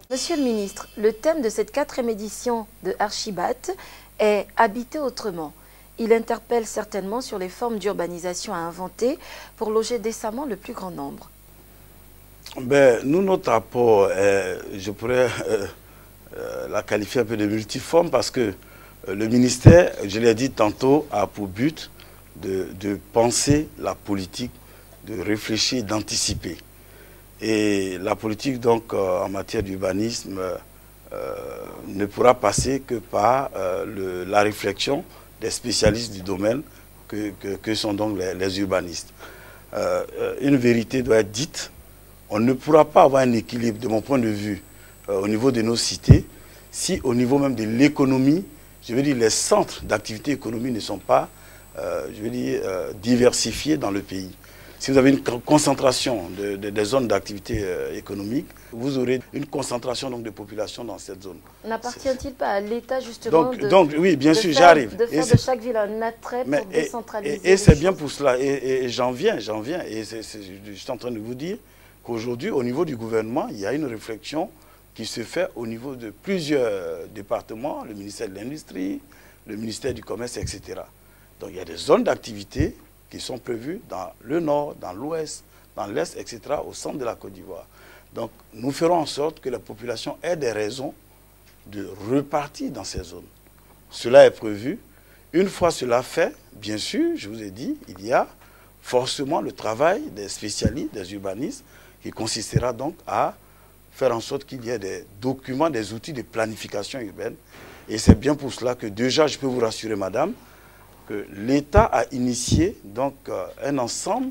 Monsieur le ministre, le thème de cette 4e édition de Archibat est « Habiter autrement ». Il interpelle certainement sur les formes d'urbanisation à inventer pour loger décemment le plus grand nombre. Nous, notre rapport, je pourrais la qualifier un peu de multiforme parce que le ministère, je l'ai dit tantôt, a pour but de penser la politique, de réfléchir, d'anticiper. Et la politique, donc, en matière d'urbanisme, ne pourra passer que par la réflexion des spécialistes du domaine que sont donc les urbanistes. Une vérité doit être dite. On ne pourra pas avoir un équilibre, de mon point de vue, au niveau de nos cités, si au niveau même de l'économie, je veux dire, les centres d'activité économique ne sont pas, je veux dire, diversifiés dans le pays. Si vous avez une concentration des zones d'activité économique, vous aurez une concentration donc, de population dans cette zone. N'appartient-il pas à l'État justement oui, bien sûr, j'arrive. De faire de chaque ville un attrait pour décentraliser Et c'est bien pour cela. Et j'en viens. Et je suis en train de vous dire qu'aujourd'hui, au niveau du gouvernement, il y a une réflexion qui se fait au niveau de plusieurs départements, le ministère de l'Industrie, le ministère du Commerce, etc. Donc il y a des zones d'activité qui sont prévues dans le nord, dans l'ouest, dans l'est, etc., au centre de la Côte d'Ivoire. Donc nous ferons en sorte que la population ait des raisons de repartir dans ces zones. Cela est prévu. Une fois cela fait, bien sûr, je vous ai dit, il y a forcément le travail des spécialistes, des urbanistes, qui consistera donc à faire en sorte qu'il y ait des documents, des outils de planification urbaine. Et c'est bien pour cela que déjà, je peux vous rassurer, madame, que l'État a initié donc, un ensemble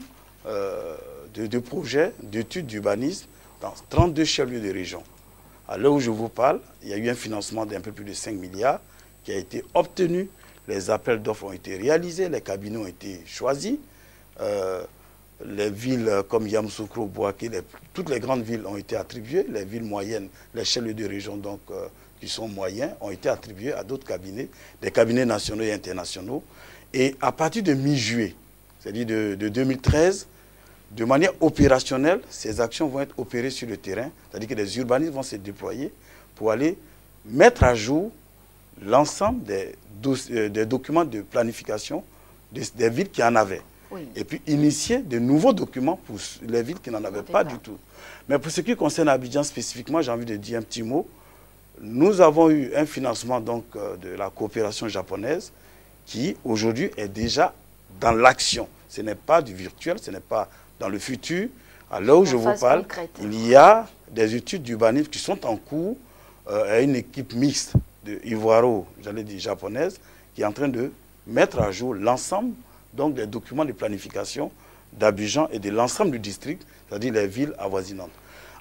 de projets d'études d'urbanisme dans 32 chefs-lieux de région. À l'heure où je vous parle, il y a eu un financement d'un peu plus de 5 milliards qui a été obtenu. Les appels d'offres ont été réalisés, les cabinets ont été choisis. Les villes comme Yamoussoukro, Bouaké, toutes les grandes villes ont été attribuées. Les villes moyennes, les chefs-lieux de région donc, qui sont moyens, ont été attribués à d'autres cabinets, des cabinets nationaux et internationaux. Et à partir de mi-juillet, c'est-à-dire de 2013, de manière opérationnelle, ces actions vont être opérées sur le terrain, c'est-à-dire que les urbanistes vont se déployer pour aller mettre à jour l'ensemble des documents de planification des villes qui en avaient. Oui. Et puis initier de nouveaux documents pour les villes qui n'en avaient pas du tout. Mais pour ce qui concerne Abidjan spécifiquement, j'ai envie de dire un petit mot. Nous avons eu un financement donc, de la coopération japonaise qui aujourd'hui est déjà dans l'action. Ce n'est pas du virtuel, ce n'est pas dans le futur. À l'heure où je vous parle, il y a des études d'urbanisme qui sont en cours à une équipe mixte de ivoiro, j'allais dire japonaise, qui est en train de mettre à jour l'ensemble donc des documents de planification d'Abidjan et de l'ensemble du district, c'est-à-dire les villes avoisinantes.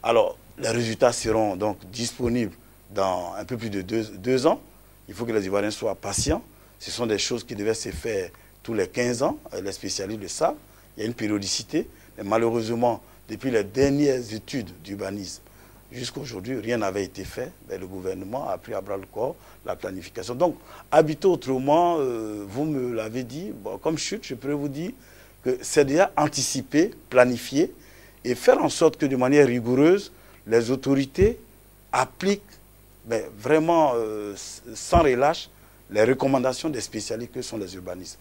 Alors, les résultats seront donc disponibles dans un peu plus de deux ans. Il faut que les Ivoiriens soient patients. Ce sont des choses qui devaient se faire tous les 15 ans. Les spécialistes le savent. Il y a une périodicité. Mais malheureusement, depuis les dernières études d'urbanisme, jusqu'à aujourd'hui, rien n'avait été fait. Mais le gouvernement a pris à bras le corps la planification. Donc, habiter autrement, vous me l'avez dit, bon, comme chute, je pourrais vous dire que c'est déjà anticiper, planifier et faire en sorte que de manière rigoureuse, les autorités appliquent vraiment sans relâche les recommandations des spécialistes que sont les urbanistes.